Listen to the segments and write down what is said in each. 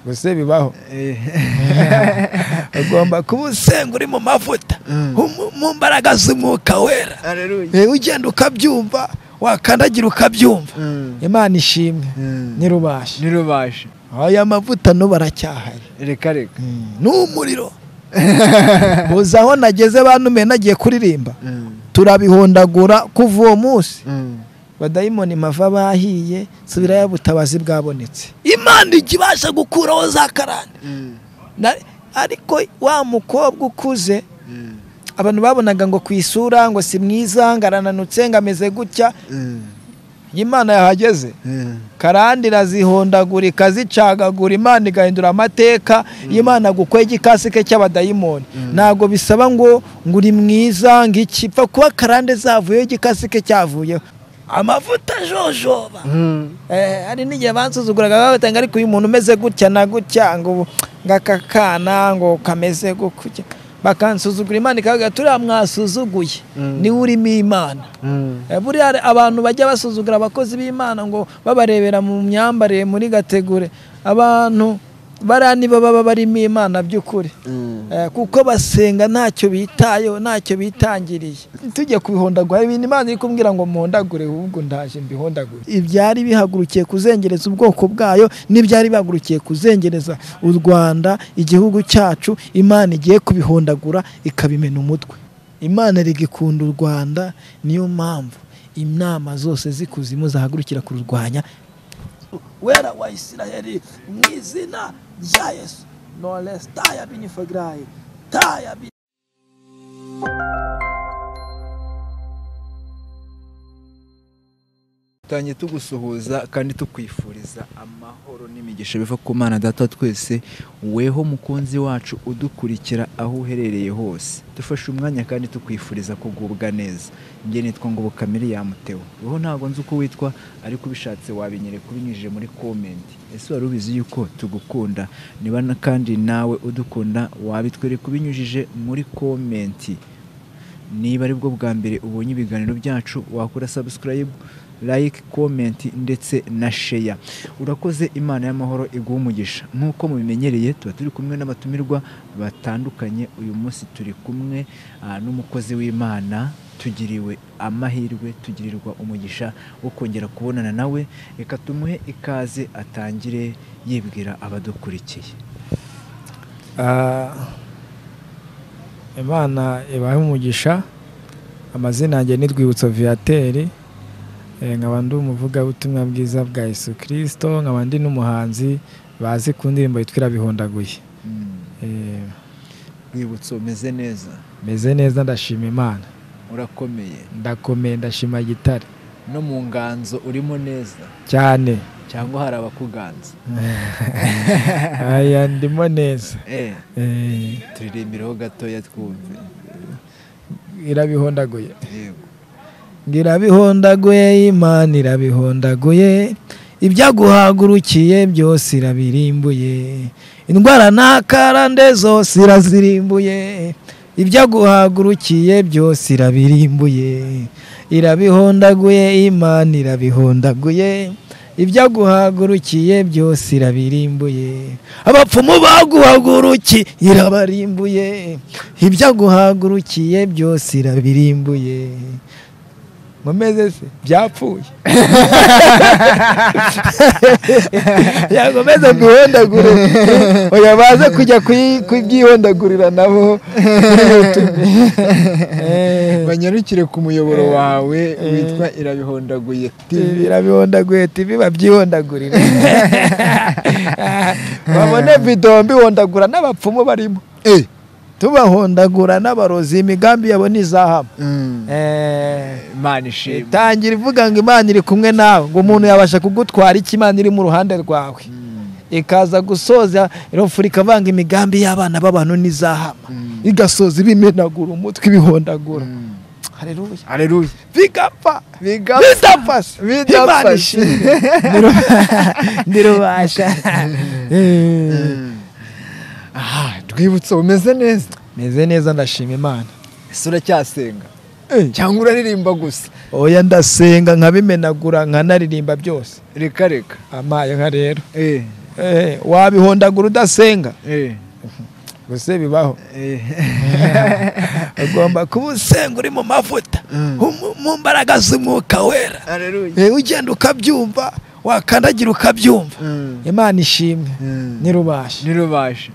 gusa bibaho ugomba kubusenga uri mu mavuta mu mbaraga z'umwuka wera ugenda ukabyumva wakandagira ukabyumva Imana ishimwe nirubasha aya mavuta no baracyahari reka n'umuriro uzaho nageze bantume nagiye kuririmba turabihondagura kuva uwo munsi badayimoni mava bahiye subira y'ubutabazi bwabonetse Imana igibasha gukuraho za karande ariko wa mukobwa ukuze abantu babonaga ngo kwisura ngo si mwiza ngarananutse ngameze gutya Imana yahageze karandi razihondagurika zicagagura Imana igahindura amateka Imana gukwege ikasike cy'abadayimoni nago bisaba ngo nguri mwiza ngikipfa kuba karande zavuye igikasike cyavuye amavuta jojoba ari n'igihe bansuzuguraga batanga ariko uyu muntu umeze gutya na gutya ngo ngakakana ngo kameze gukujya bakansuzugura Imana ikavuga turiya mwasuzuguye ni urimo Imana buri abantu bajya basuzugura abakozi b'Imana ngo babarebera mu myambarire muri gategure abantu barani baba barimo Imana by'ukuri kuko basenga ntacyo bitayo ntacyo bitangiriye tujye kubihondagura ibintu Imana iri kumbwira ngo muhondagure ahubwo ndaje mbihondagure ibyari bihagurukiye kuzengereza ubwoko bwayo n'ibyari bihagurukiye kuzengereza u Rwanda igihugu cyacu Imana igiye kubihondagura ikabimena umutwe Imana rigikunda u Rwanda niyo mpamvu inama zose zikuzimu zahagurukira kururwanya wera wa Isiraheli mwizina rya Yesu no less taya binifagrai taya tanye tugusuhuza kandi tukwifuriza amahoro n'imigisha biva ku Mana Data twese weho mukunzi wacu udukurikira aho uherereye hose dufashe umwanya kandi tukwifuriza kugubwa neza nge nitwa ngo Bukamiri Yamutewe weho ntago nzi uko witwa ariko bishatse wabinyere kubinyujije muri comment ese wari ubizi yuko tugukunda niba kandi nawe udukunda wabitwere kubinyujije muri comment niba ari bwo bwa mbere ubonye ibiganiro byacu wakora subscribe like comment ndetse na share urakoze Imana y'amahoro iguha umugisha nkuko mubimenyereye tuba turi kumwe n'abatumirwa batandukanye uyu munsi turi kumwe n'umukozi w'Imana tugiriwe amahirwe tugirirwa umugisha wo kongera kubonana nawe reka tumuhe ikaze atangire yibwira abadukurikiye Imana ibahe umugisha amazina yanjye ni Rwibutso Viateur nkaba ndi umuvuga butumwa bwiza bwa Yesu Kristo nkaba ndi n'umuhanzi bazi ku ndirimbo yitwa Irabihondaguye Rwibutso meze neza ndashima Imana urakomeye ndakomeye ndashima gitare no mu nganzo urimo neza cyane cyangwa hari abakuganza aya ndimo neza turirimbiraho gatoya twumve Irabihondaguye Irabihondaguye Imana irabihondaguye ibyaguhagurukiye byose irabirimbuye indwara n'akarande zose irazirimbuye ibyaguhagurukiye byose irabirimbuye irabihondaguye Imana irabihondaguye ibyaguhagurukiye byose irabirimbuye abapfumu baguhagurukiye irabarimbuye ibyaguhagurukiye byose irabirimbuye Mumeze se byapfuye yagomeza guhondagura oya baze kujya kubyihondagurira nabo banyarukire ku muyoboro wawe witwa Irabihondaguye TV babyihondagurira babone video mbihondagura n'abapfumu barimo tubahondagura n'abarozi imigambi yabo nizahama Imana ishimwe tangira ivuga ngo Imana iri kumwe nawe ngo umuntu yabasha kugutwara iki Imana iri mu ruhande rwawe ikaza gusoza irofurika vanga imigambi y'abana b'abantu nizahama igasoza ibimenagura umutwe ibihondagura haleluya bigapfa ndirubasha Rwibutso umeze neza ndashima Imana ese uracyasenga cyangwa uraririmba gusa oya ndasenga nkabimenagura nkanaririmba byose reka amaye nka rero wabihondagura udasenga gusa bibaho ugomba kuba usenga uri mu mavuta mu mbaraga z'umwuka wera ugenda ukabyumva wakandagira ukabyumva Imana ishimwe nirubashe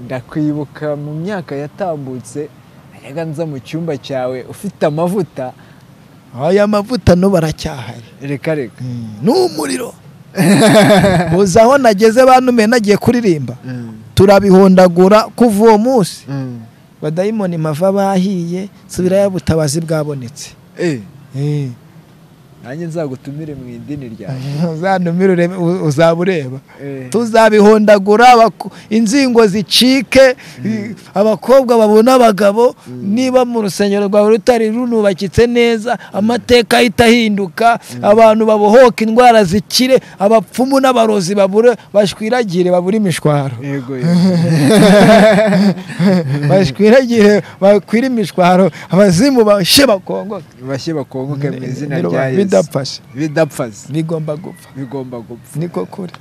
ndakwibuka mu myaka yatambutse najyaga nza mu cyumba cyawe ufite amavuta aya mavuta no baracyahari reka n'umuriro uza aho nageze bantume nagiye kuririmba turabihondagura kuva uwo munsi badayimoni mava bahiye subirayo butabazi bwabonetse nanjye nzagutumire mu idini ryawe uzantumire uzabureba tuzabihondagura inzingo zicike abakobwa babona abagabo niba mu rusengero rwawe rutari runubakitse neza amateka ahita ahinduka abantu babohoka indwara zikire abapfumu n'abarozi babure bashwiragire babure imishwaro bashwiragire bakwira imishwaro abazimu bashe bakongoke mu izina rya Yesu bidapfaze bigomba gupfa niko kuri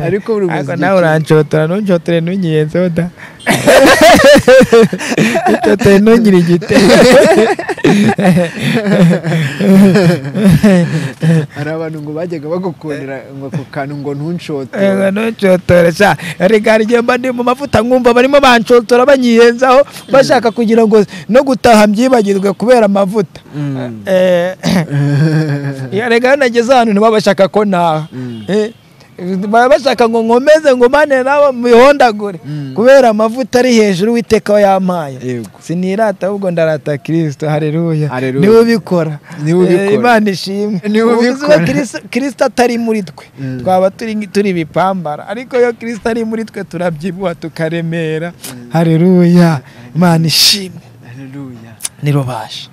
ariko buri muzi nawe urancotora ntuncotore ntunyiyenzeho da icotore ntunyire igitego hari abantu ngo bajyaga bagukundira ngo ku kantu ngo ntuncotore sha reka rigiye mba ndi mu mavuta nkumva barimo bancotora banyiyenzaho bashaka kugira ngo no gutaha mbyibagirwe kubera amavuta reka nageze ahantu ntibabashaka ko naha bashaka ngo nkomeze ngo mane nabo mihondagure kubera amavuta ari hejuru witeka yampaye sinirata ahubwo ndarata Kristo haleluya niwe ubikora Imana ishimwe Kristo atari muri twe twaba turi bipambara ariko yo Kristo ari muri twe turabyibuha tukaremera haleluya Imana ishimwe haleluya nirubashe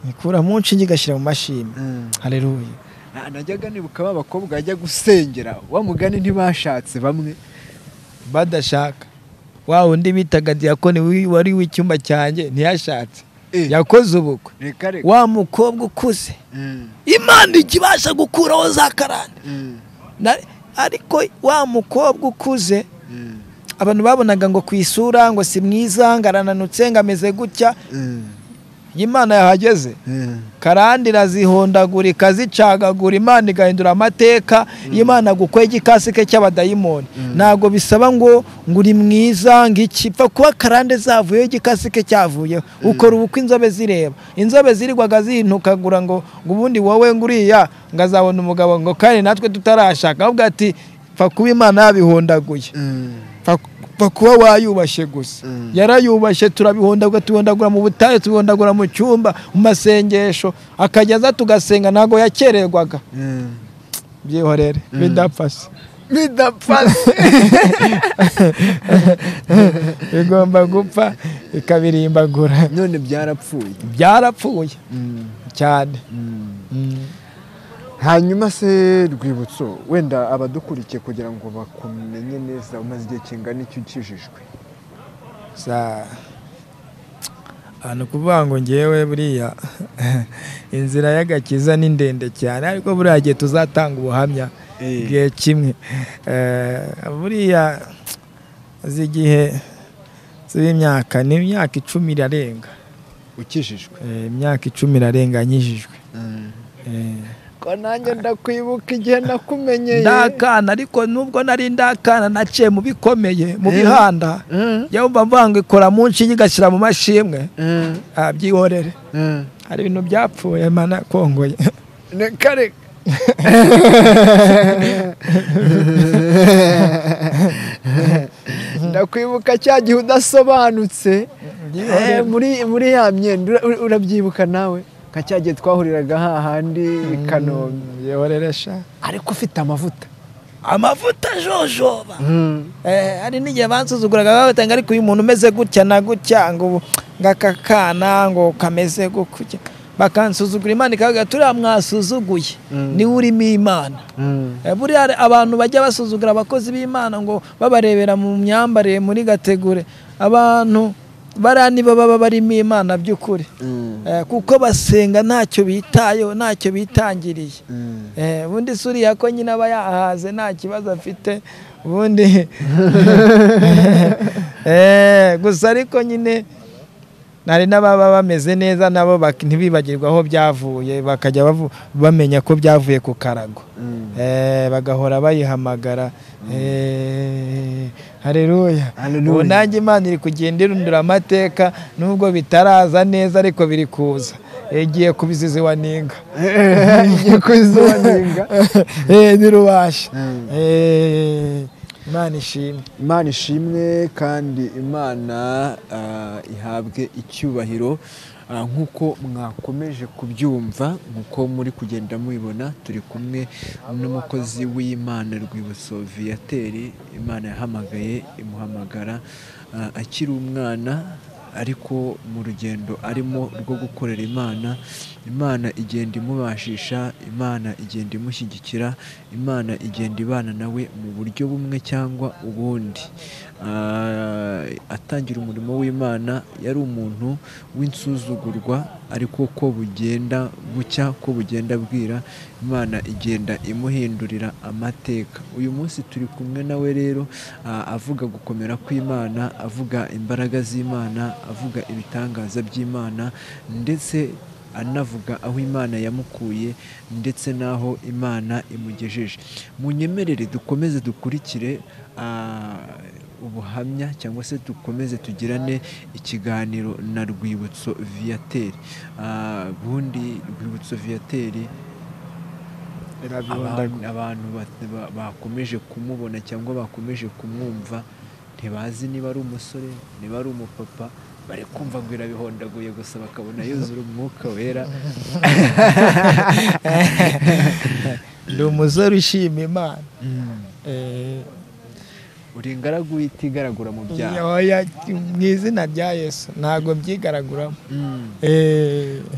nikura mu nshinge gashyira mu mashimwe haleluya najyaga nibuka b'abakobwa bajya gusengera wa mugani ntibashatse bamwe badashaka wa undi bitaga diakoni wari w'icyumba cyanjye ntiyashatse yakoze ubukwe wa mukobwa ukuze Imana ikibasha gukuraho za karande ariko wa mukobwa ukuze abantu babonaga ngo ku isura ngo si mwiza ngarananutse ngameze gutya Imana yahageze karandi razihondagurika zicagagura Imana igahindura amateka Imana gukwega ikasike cy'abadayimoni nago bisaba ngo uri mwiza ngikipfa kuba karande zavuye igikasike cyavuye ukora ubukwe inzobe zireba inzobe zirigwaga zihintukagura ngo ubundi wowe nguriya ngazabona umugabo ngo kandi natwe tutarashaka ahubwo ati pfa kuba Imana yabihondaguye kuba wayubashe gusa yarayubashe tubihondagura mu butayu tubihondagura mu cyumba mu masengesho akajyaza tugasenga ntago yakererwaga byihorere bidapfase bigomba gupfa ikabirimbagura none byarapfuye cyane hanyuma se Rwibutso wenda abadukurikiye kugira ngo bakumenye neza umaze igihe kingana icyo ukijijwe hano kuvuga ngo ngewe buriya inzira y'agakiza ni ndende cyane ariko buriya gihe tuzatanga ubuhamya igihe kimwe buriya z'igihe z'imyaka ni imyaka 10 irarenga ukijijwe imyaka 10 irarenga nyijijwe ko nanjye ndakwibuka igihe nakumenyeye ndakana ariko nubwo nari ndakana naciye mu bikomeye mu bihanda yumva mvanga ikora mu nshinge gashyira mu mashimwe byihorere hari ibintu byapfuye mana kongoye kare ndakwibuka cya gihe udasobanutse muri ya myenda urabyibuka nawe nka cyagiye twahuriraga hahandi i Kanombe yehoreresha ariko ufite amavuta jojoba hari n'igihe bansuzuguraga batanga ariko uyu muntu umeze gutya na gutya ngo ngakakana ngo kameze gutya bakansuzugura Imana ikavuga turiya mwasuzuguye niwe urimo Imana buriya abantu bajya basuzugura abakozi b'Imana ngo babarebera mu myambarire muri gategure abantu bariya nibo baba barimo Imana by'ukuri. Kuko basenga ntacyo bitayeho, ntacyo bitangiriye. Ubundi suriya ko nyine aba yahaze nta kibazo afite ubundi gusa ariko nyine nari n'ababa bameze neza nabo ntibibagirwa aho byavuye, bakajya bamenya ko byavuye ku karago. Bagahora bayihamagara. Haleluya. Ubu nanjye Imana iri kugenda irundura amateka nubwo bitaraza neza ariko biri kuza. Igiye kubizizi wa ninga. Igiye kubizizi wa ninga. Nirubasha. Imana ishimwe kandi Imana ihabwe icyubahiro. Nk'uko mwakomeje kubyumva, nk'uko muri kugenda mubibona, turi kumwe n'umukozi w'Imana Rwibutso Viateur. Imana yahamagaye imuhamagara akiri umwana, ariko mu rugendo arimo rwo gukorera Imana, Imana igenda imubashisha, Imana igenda imushyigikira, Imana igenda ibana nawe mu buryo bumwe cyangwa ubundi. Atangira umurimo w'Imana yari umuntu w'insuzugurwa, ariko ko bugenda bucya, ko bugenda bwira, Imana igenda imuhindurira amateka. Uyu munsi turi kumwe nawe rero, avuga gukomera kw'Imana, avuga imbaraga z'Imana, avuga ibitangaza by'Imana, ndetse anavuga aho Imana yamukuye ndetse n'aho Imana imugejeje. Munyemerere dukomeze dukurikire ubuhamya cyangwa se dukomeze tugirane ikiganiro na Rwibutso Viateur. Bundi Rwibutso Viateur abantu bakomeje kumubona cyangwa bakomeje kumwumva ntibazi niba ari umusore, niba ari umupapa, bari kumva ngo irabihondaguye gusa bakabona yuzura Umwuka Wera. Ndi umusore ushima Imana. Uri ingaragu itigaragura mu byaha. Mu izina rya Yesu ntabwo byigaraguramo.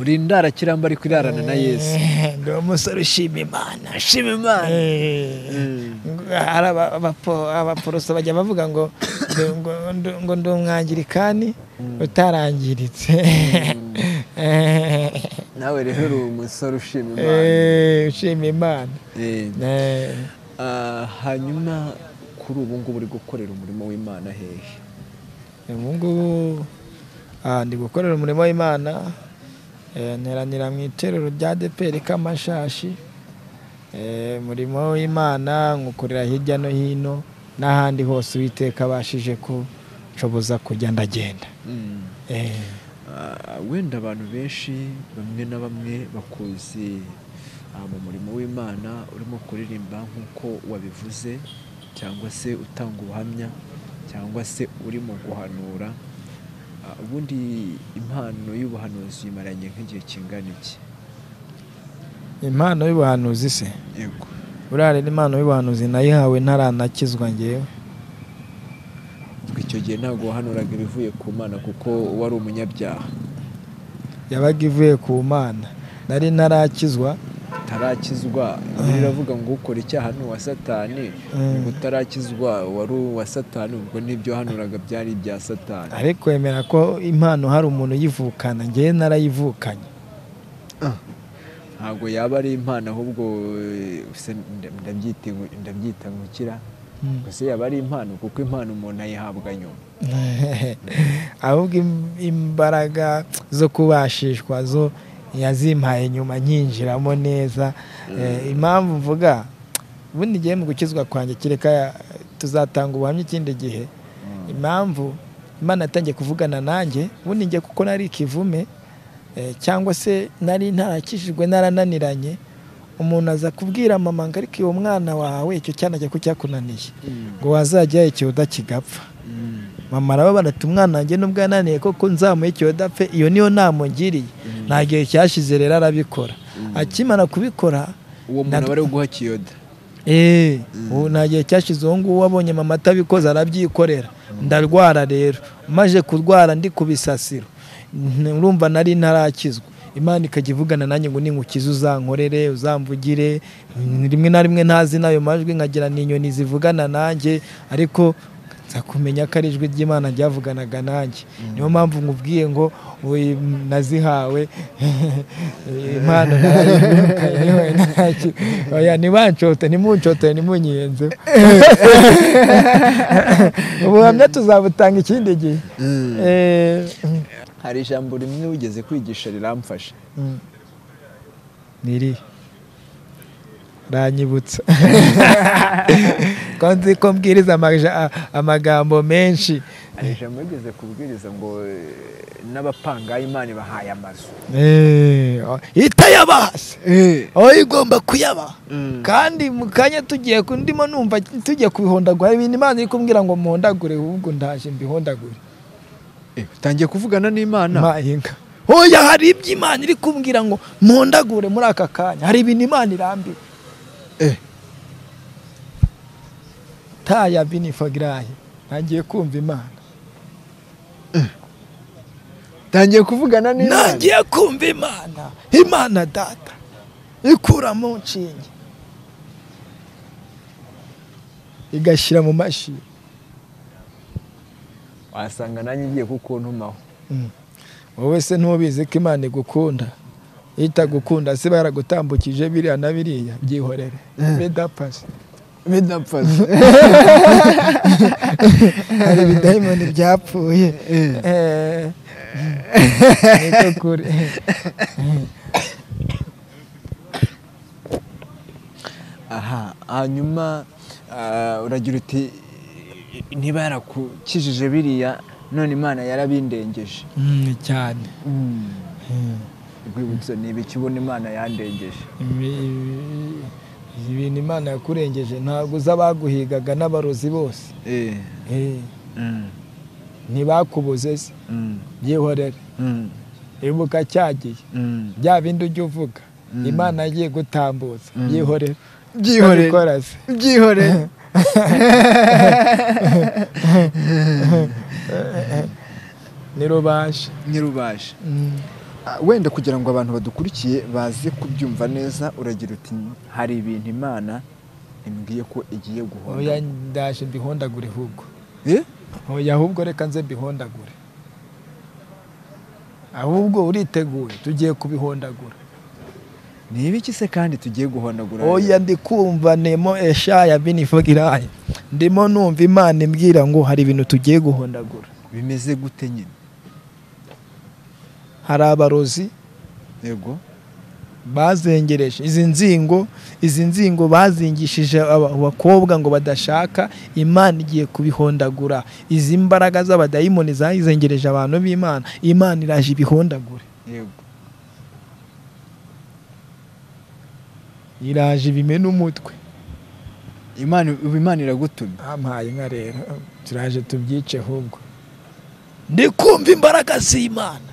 Uri indarakiramba ariko irarana na Yesu. Ndi umusore ushima Imana. Shima Imana. Abaporoso bajya bavuga ngo ndi umwangirikani utarangiritse. Nawe rero uri umusore ushima Imana. Ushima Imana. Hanyuma kuri ubu ngubu uri gukorera umurimo w'Imana hehe? Ubu ngubu ndi gukorera umurimo w'Imana, nteranira mu itorero rya ADEPR Kamashashi. Umurimo w'Imana nkukorera hirya no hino n'ahandi hose Uwiteka abashije kushoboza kujya ndagenda. Wenda abantu benshi bamwe na bamwe bakuzi mu murimo w'Imana urimo kuririmba nk'uko wabivuze, cyangwa se utanga ubuhamya, cyangwa se urimo guhanura. Ubundi impano y'ubuhanuzi imaranye nk'igihe kingana iki? Impano y'ubuhanuzi se? Yego. Buriya rero impano y'ubuhanuzi nayihawe ntaranakizwa njyewe. Icyo gihe ntabwo wahanuraga ibivuye ku Mana kuko wari umunyabyaha. Yabaga ivuye ku Mana, nari ntarakizwa. Tarakizwa biravuga ngo ukora icyaha ni uwa Satani, utarakizwa wari uwa Satani, ubwo nibyo hanuraga byari ibya Satani. Ariko yemera ko impano hari umuntu yivukana, njyewe narayivukanye. Ntabwo yaba ari impano ahubwo ndabyita nkukira. Gusa yaba ari impano kuko impano umuntu ayihabwa nyuma. Ahubwo imbaraga zo kubashishwa zo yazimpaye nyuma nyinjiramo neza. Impamvu mvuga ubundi ngiye mu gukizwa kwanjye kireka tuzatanga ubuhamya ikindi gihe. Impamvu Imana yatangiye kuvugana nanjye ubundi ngiye kuko nari ikivume, cyangwa se nari ntarakishijwe narananiranye, umuntu aza kubwira mama ngo ariko uwo mwana wawe icyo cyana cyo cyakunaniye ngo wazajya ikiyoda kigapfa. Mama arababara ati umwana wanjye nubwo yananiye koko nzamuye ikiyoda apfe, iyo niyo namugiriye. Nta gihe cyashize rero arabikora. Akimara kubikora uwo muntu bari guha kiyoda. Ubu nta gihe cyashize uwo nguwo wabonye mama atabikoze arabyikorera. Ndarwara rero, maje kurwara ndi ku bisasiro, urumva nari ntarakizwa. Imana ikajya ivugana nanjye ngo ninkukize uzankorere, uzamvugire. Rimwe na rimwe ntazi nayo majwi nkagira n'inyoni zivugana nanjye, ariko nza kumenya ko ari ijwi ry'Imana ryavuganaga nanjye. Niyo mpamvu nkubwiye ngo nazihawe impano oya nibancote nimuncote nimunyenze ubuhamya tuzabutanga ikindi gihe. Hari ijambo rimwe wigeze kwigisha riramfasha. Niri ranyibutsa kandi ko mbwiriza amagambo menshi. Hari ijambo wigeze kubwiriza ngo n'abapanga Imana bahaye amazu itayabase aho igomba kuyaba. Kandi mu kanya tugiye ndimo numva tugiye kubihondagura ibintu Imana iri kumbwira ngo muhondagure, ahubwo ndaje mbihondagure. Utangiye kuvugana n'Imana mayinga. Oya, hari iby'Imana iri kumbwira ngo muhondagure muri aka kanya. Hari ibintu Imana irambiwe. Taya binifagrahi ntangiye kumva Imana. Tangiye kuvugana n'Imana. Ntangiye kumva Imana. Imana data ikura mu nshinge igashyira mu mashini. Wasanga nanjye ngiye kukuntumaho. Wowe se ntubizi ko Imana igukunda? Itagukunda se baragutambukije biriya na biriya byihorere. Bidapasi. Hari ibidayimoni byapfuye. Niko kuri. Aha, hanyuma uragira uti niba yarakukijije biriya none Imana yarabindengeje. Cyane. Rwibutso ni ibiki ubona Imana yandengeje? Ibintu Imana yakurengeje ntabwo uzabaguhigaga n'abarozi bose. Ntibakubuze se. Byihorere. Ibuka cyagiye. Bya bindi ujya uvuga Imana yagiye gutambutsa. Byihorere. Byihorere. Nirubashe. Wenda kugira ngo abantu badukurikiye baze kubyumva neza, uragira uti hari ibintu Imana imbwiye ko igiye guhonda. Oya, ndaje mbihondagure ahubwo. Oya, ahubwo reka nze mbihondagure. Ahubwo uriteguye tugiye kubihondagura. Ni ibiki se kandi tugiye guhondagura? Oya, ndi kumva Nemo Eshaya binifagrahi. Ndimo numva Imana imbwira ngo hari ibintu tugiye guhondagura. Bimeze gute nyine? Hari abarozi yego bazengereje izi nzingo bazingishije abakobwa ngo badashaka. Imana igiye kubihondagura. Izi mbaraga z'abadayimoni zayizengereje abantu b'Imana, Imana iraje ibihondagure. Yego, iraje bimena umutwe. Imana iragutumye. Ampaye nka rero turaje tubyice ahubwo. Ndi kumva imbaraga z'Imana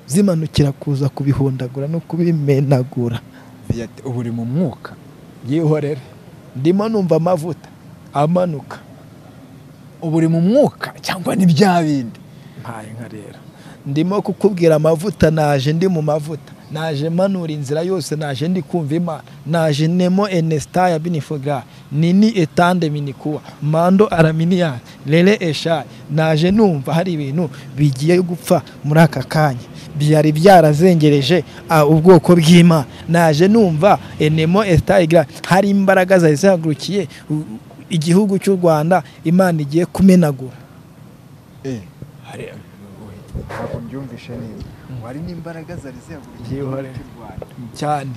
zimanukira kuza kubihondagura no kubimenagura. Ubu uri mu mwuka. Yihorere. Ndimo numva amavuta amanuka. Ubu uri mu mwuka cyangwa ni bya bindi? Mpaye nka rero ndimo kukubwira amavuta. Naje ndi mu mavuta, naje manura inzira yose, naje ndi kumva Imana, naje Nemo Enestaya binifagrahi nini etande minikuwa mando araminiya lele Eshaya. Naje numva hari ibintu bigiye gupfa muri aka kanya byari byarazengereje ubwoko bw'Imana. Naje numva Nemo Estayigra hari imbaraga zahagurukiye igihugu cy'u Rwanda Imana igiye kumenagura. Ntabwo mbyumvishe neza. Wari n'imbaraga zari zihagurukiye cy'u Rwanda cyane.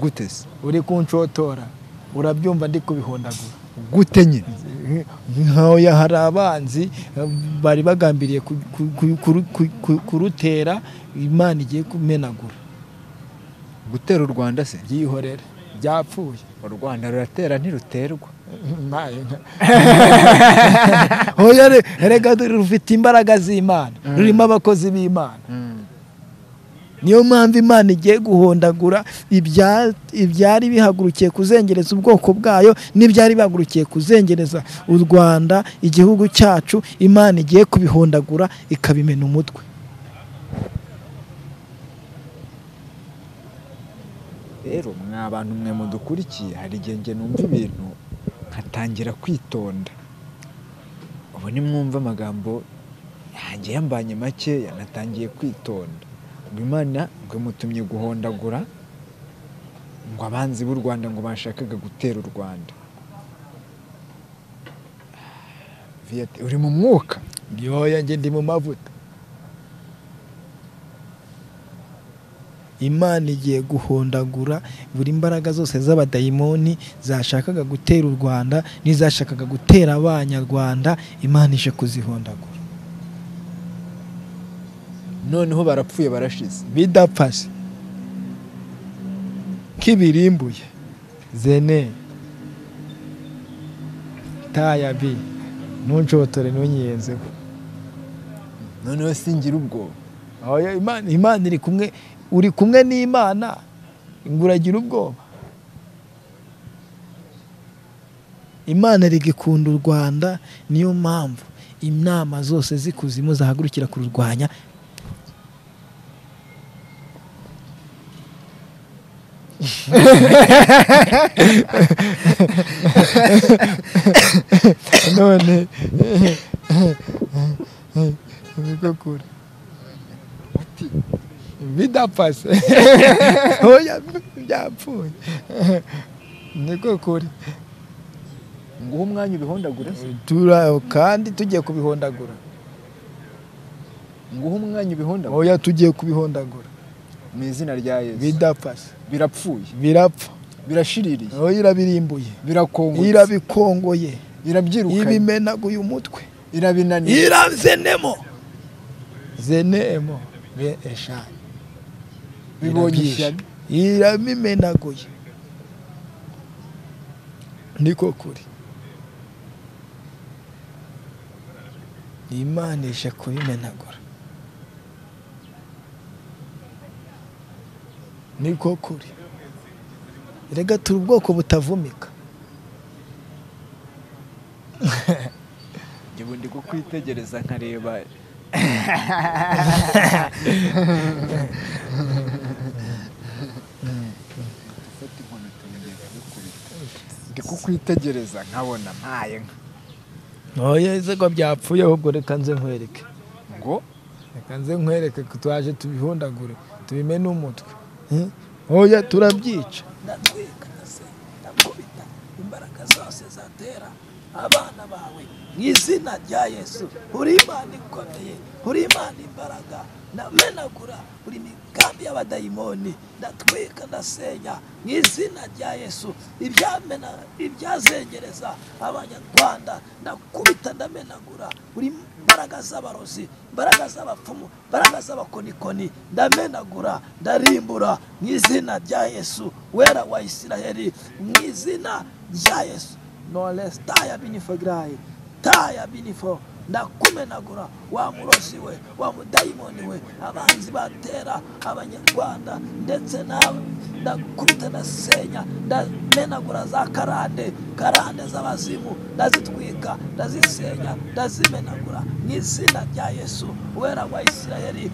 Gute se? Uri kuncotora urabyumva ndi kubihondagura. Gute nyine? Nkaho hari abanzi bari bagambiriye kurutera, Imana igiye kumenagura. Gutera u Rwanda se? Byihorere, byapfuye. U Rwanda ruratera ntiruterwa. Oya, rega rufite imbaraga z'Imana, rurimo abakozi b'Imana. Niyo mpamvu Imana igiye guhondagura ibyari bihagurukiye kuzengereza ubwoko bwayo n'ibyari bihagurukiye kuzengereza u Rwanda, igihugu cyacu. Imana igiye kubihondagura ikabimena umutwe. Rero mwa bantu mwe mudukurikiye, hari igihe numva ibintu nkatangira kwitonda. Ubu nimwumva amagambo yanjye yambanye make, natangiye kwitonda. Ngo Imana ngo imutumye guhondagura ngo abanzi b'u Rwanda ngo bashakaga gutera u Rwanda. Uri mu mwuka? Yoya njye ndi mu mavuta. Imana igiye guhondagura buri mbaraga zose z'abadayimoni zashakaga gutera u Rwanda n'izashakaga gutera abanyarwanda. Imana ije kuzihondagura. Noneho barapfuye barashize bidapfase kibirimbuye. Zene taya bi nunjotore nunyenzeho. Noneho singira ubwoba. Oya Imana iri kumwe, uri kumwe n'Imana nguragira ubwoba. Imana rigikunda u Rwanda, niyo mpamvu inama zose zikuzimu zahagurukira kururwanya. None bigakura bidapfase. Oya byapfuye niko kuri. Nguho umwanya ubihondagura se? Kandi tugiye kubihondagura. Nguho umwanya ubihondagura? Oya tugiye kubihondagura mu izina rya Yesu. bidapfase. Birapfuye, birapfa, birashiririye. oya irabirimbuye, birakongoye, irabikongoye, irabyirukanye, ibimenaguye umutwe, irabinaniye, irazenemo zenemo be eshani bibonye ishyano, irabimenaguye. Niko kuri. Imana ije kubimenagura. Niko kuri. Rega turi ubwoko butavumika. Ngiye ndi kukwitegereza nkareba. Ndi kukwitegereza nkabona mpaye nka. Oya ese ko byapfuye, ahubwo reka nze nkwereke. Ngo Reka nze nkwereke ko twaje tubihondagure tubimene umutwe. Oya turabyica. Ndatwika nase ndakubita imbaraga zose zatera abana bawe mu izina rya Yesu. Uri Imana ikomeye, uri Imana imbaraga. Ndamenagura buri migambi y'abadayimoni, ndatwika ndasenya mu izina rya Yesu. Ibyazengereza abanyarwanda ndakubita ndamenagura buri mbaraga z'abarozi, mbaraga z'abapfumu, mbaraga z'abakonikoni, ndamenagura ndarimbura mu izina rya Yesu wera wa Isiraheli, mu izina rya Yesu. No less taya binifograye taya binifo ndakumenagura wa murozi we, wa mudayimoni we, abanzi batera abanyarwanda ndetse nawe ndakubita ndasenya ndamenagura za karande z'abazimu, ndazitwika ndazisenya ndazimenagura mu izina rya Yesu wera wa Isiraheli.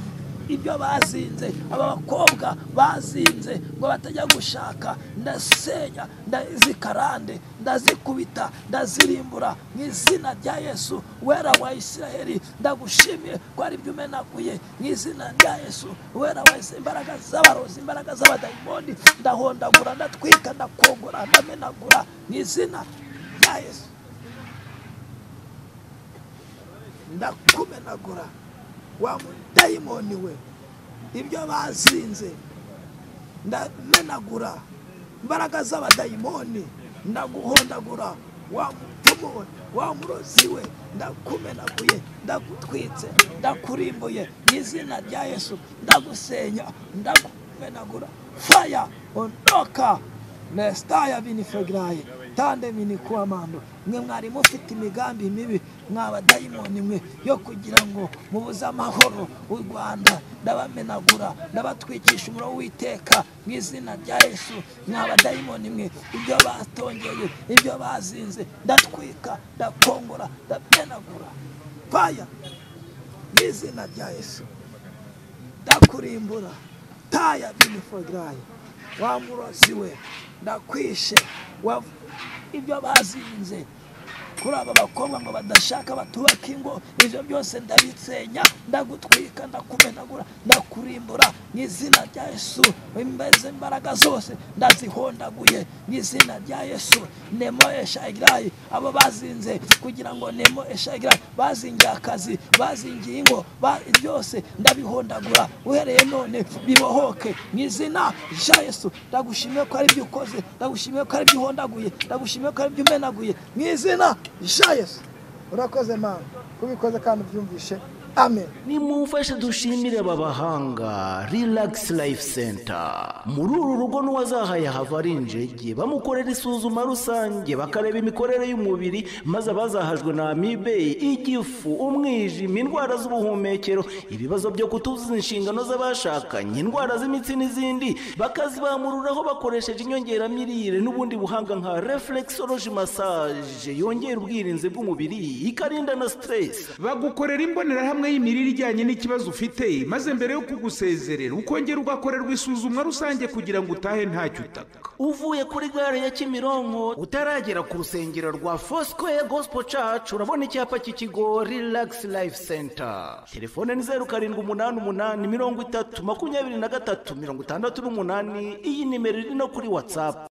Ibyo bazinze, aba bakobwa bazinze ngo batajya gushaka, ndasenya ndazikarande ndazikubita ndazirimbura mu izina rya Yesu wera wa Isiraheli. Ndagushimiye ko ari byo umenaguye mu izina rya Yesu wera wa Isiraheli. Imbaraga z'abarozi, imbaraga z'abadayimoni ndahondagura, ndatwika, ndakongora, ndamenagura mu izina rya Yesu. Ndakumenagura wa mudayimoni we, ibyo bazinze ndamenagura. Imbaraga z'abadayimoni ndaguhondagura, wa mupfumu we, wa murozi we, ndakumenaguye, ndagutwitse, ndakurimbuye mu izina rya Yesu. Ndagusenya, ndakumenagura. Fire ondoka nestaya binifegraye tande minikuwa mando. Mwe mwari mufite imigambi mibi, mwabadayimoni mwe yo kugira ngo mubuze amahoro u Rwanda, ndabamenagura, ndabatwikisha umuriro w'Iteka mu izina rya Yesu. Mwabadayimoni mwe, ibyo batongeye, ibyo bazinze, ndatwika, ndakongora, ndamenagura. Fire mu izina rya Yesu. Ndakurimbura taya binifograye wa murozi we ndakwishe ibyo bazinze kuri aba bakobwa ngo badashaka batubaka ingo ivyo byose ndabitsenya ndagutwika ndakumenagura ndakurimbura mu izina rya Yesu imbeze imbaraga zose ndazihondaguye mu izina rya Yesu Nemo Eshagirayi abo bazinze kugira ngo Nemo Eshagirayi bazingiye akazi bazingiye ingo byose ndabihondagura uhereye none bibohoke mu izina rya Yesu ndagushimiye ko ari byo ukoze ndagushimiye ko ari byo uhondaguye ndagushimiye ko ari byo umenaguye mu izina Yesu urakoze Mana kubikoze kandi byumvishe amen. Nimumfashe dushimire aba bahanga Relax Life Center. Muri uru rugo n'uwazahaye hava ari injege bamukorera isuzuma rusange bakareba imikorere y'umubiri maze abazahajwe na amibe igifu umwijima indwara z'ubuhumekero ibibazo byo kutuzuza inshingano z'abashakanye indwara z'imitsi n'izindi bakazibamururaho bakoresheje inyongeramirire n'ubundi buhanga nka reflexology massage yongera ubwirinzi bw'umubiri ikarinda na stress. Bagukorera imbonerahamwe y'imirire ijyanye n'ikibazo ufite maze mbere yo kugusezerera ukongera ugakorerwa isuzumwa rusange kugira ngo utahe ntacyo utaka. Uvuye kuri gare ya Kimironko utaragera ku rusengero rwa Foursquare Gospel Church urabona icyapa cy'ikigo Relax Life Center. Telefone ni 0788 30 23 68. Iyi nimero iri no kuri WhatsApp.